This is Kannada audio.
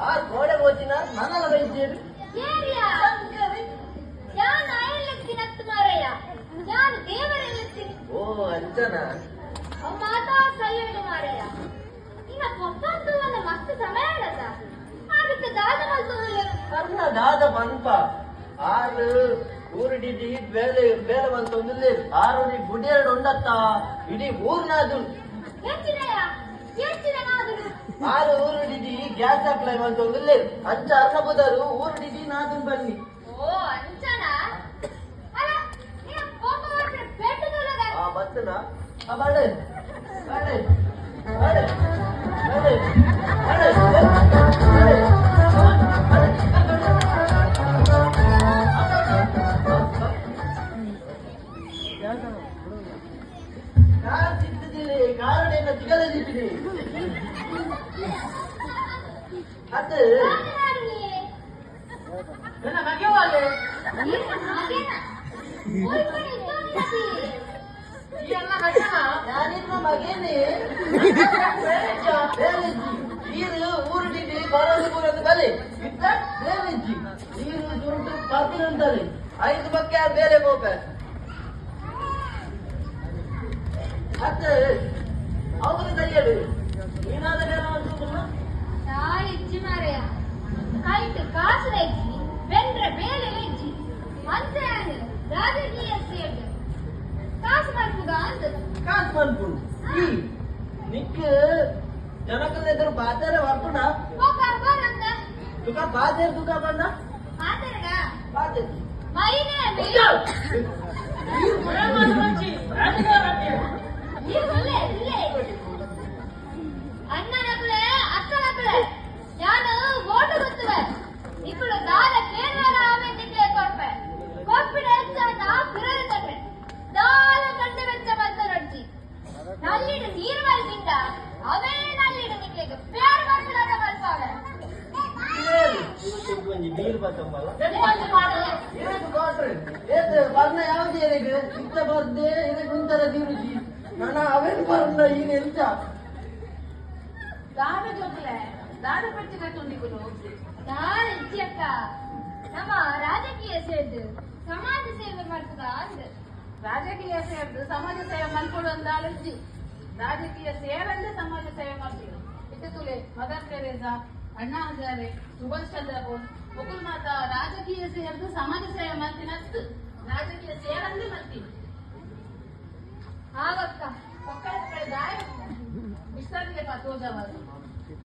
ಆ ಗೋಡೆ ಹೋಚಿನ ನನ್ನ ವೈದ್ಯರು ಓ ಅಂಚನ ಮಾತಾ ಸೈಯಡ್ ಮಾರಯ್ಯ ಇನ್ನ ಪಪ್ಪಂದು ಒಂದು ಮಸ್ತ್ ಸಮಯ ಅಲ್ಲದ ಅದಕ್ಕೆ ದಾದ ಮಲ್ತೋದಿಲ್ಲ ಕರ್ಣ ದಾದ ಪಂಪ ಆರು ಊರಿಡಿ ಬೇಲೆ ಬೇಲೆ ಬಂತೊಂದಿಲ್ಲ ಆರು ಗುಡಿ ಎರಡು ಉಂಡತ್ತ ಇಡೀ ಊರ್ನಾದು ಆರು ಊರಿಡಿ ಗ್ಯಾಸ್ ಹಾಕ್ಲೈ ಬಂತೊಂದಿಲ್ಲ ಅಂಚ ಅರ್ನಬುದರು ಊರಿಡಿ ನಾದು ಬನ್ನಿ ಓ ಅಂಚನ ಅಲ್ಲ ನೀ ಪಪ್ಪ ಮಾಡ್ರೆ ಬೆಟ್ಟದಲ್ಲ ಆ ಬತ್ತನ ಆ ಬಾಡೆ ಬಾಡೆ ಬಾಡೆ ಬಾಡೆ ಬಾಡೆ ಕಾರಣ ಸಿಗಲಿದ್ದೀನಿ ಅದು ನನ್ನ ಮಗವಾಲೆ ನಾನಿನ್ನ ಮಗೇನೆ ನೀರು ಊರಿಡಿ ಬರೋದು ಬರೋದು ಬಲೆ ಇತ್ತ ಬೇರೆಜ್ಜಿ ನೀರು ದುಡ್ಡು ಬರ್ತಿರಂತಲ್ಲಿ 5 ಬಕ್ಕೆ ಬೇರೆ ಗೋಪ ಮತ್ತೆ ಅವರು ಕೈಯಡು ಏನಾದ ಇಜ್ಜಿ ಮಾರಯ್ಯ ಕೈಟ್ ಕಾಸು ಇಜ್ಜಿ ಬೆಂಡ್ರೆ ಬೇಲೆ ಇಜ್ಜಿ ಅಂತ ರಾಜಕೀಯ ಸೇಡ್ ಕಾಸು ಮಾಡ್ಬೋದ ಅಂತ ಕಾಸು ಮಾಡ್ಕೊಂಡು ಈ ನಿಕ್ಕ ಜನಕಲ್ ಎದುರು ಬಾತಾರೆ ಬರ್ಕೊಂಡ ಬರಂತ ತುಕ ಬಾದೇರ್ ತುಕ ಬಂದ ಮಾತಾಡಗ ಬಾದೇರ್ ಮೈನೇ ಅಣ್ಣನಕ್ಕಳೆ ಅಕ್ಕನಕ್ಕಳೆ ನಾನು ಓಟು ಗೊತ್ತುವೆ ಇಕ್ಕಳು ದಾದ ಕೇರಳ ಆಮೇಲೆ ಕೊಡ್ಪೆ ಕೊಪ್ಪಿನ ಹೆಚ್ಚಾದ ಪಿರರೆ ತಂದ್ರೆ ದಾದ ಕಂಡು ವೆಚ್ಚ ಬಂತ ನಡ್ಜಿ ನಲ್ಲಿಡು ನೀರು ಮಲ್ಗಿಂದ ಅವೇ ನಲ್ಲಿಡು ನಿಕ್ಲಿಗೆ ಪ್ಯಾರ್ ಮಾಡ್ಬಿಡೋದ ಮಲ್ಪಾವೆ ನೀರು ಬತ್ತಂಬಲ್ಲ ಬರ್ಣ ಯಾವ್ದು ಏನಿಗೆ ಇಂತ ಬರ್ದೆ ಇದಕ್ಕೆ ಉಂತರ ದಿರುಜಿ ನಾನು ಅವೇನು ಬರ್ಣ ಈಗ ಎಂತ ದಾದ ಜೋಕಲೆ ದಾದ ಪಚ್ಚಿ ಕಟ್ಟುಂಡಿಗಳು ನಾನು ಇಜ್ಜಿ ಅಕ್ಕ ನಮ್ಮ ರಾಜಕೀಯ ಸೇರ್ದು ಸಮಾಜ ಸೇವೆ ಮಾಡ್ತದ ಅಂದ ರಾಜಕೀಯ ಸೇರ್ದು ಸಮಾಜ ಸೇವೆ ಮಾಡ್ಕೊಡು ಅಂದ ಅಜ್ಜಿ ರಾಜಕೀಯ ಸೇರಂದ್ರೆ ಸಮಾಜ ಸೇವೆ ಮಾಡ್ತೀವಿ ಇತ್ತುಲೆ ಮದರ್ ತೆರೇಸಾ ಅಣ್ಣಾ ಹಜಾರೆ ಸುಭಾಷ್ ಚಂದ್ರ ಬೋಸ್ ಮುಕುಲ್ ಮಾತಾ ರಾಜಕೀಯ ಸೇರ್ದು ಸಮಾಜ ಸೇವೆ ಮಾಡ್ತೀನಿ ಅಷ್ಟು ರಾಜಕೀಯ ಸೇರಂದ್ರೆ ಮಾಡ್ತೀವಿ ಆಗಕ್ಕ ಮಕ್ಕಳ ಗಾಯ ವಿಶ್ರಾಂತಿಗೆ ತೋಜಾವಾರು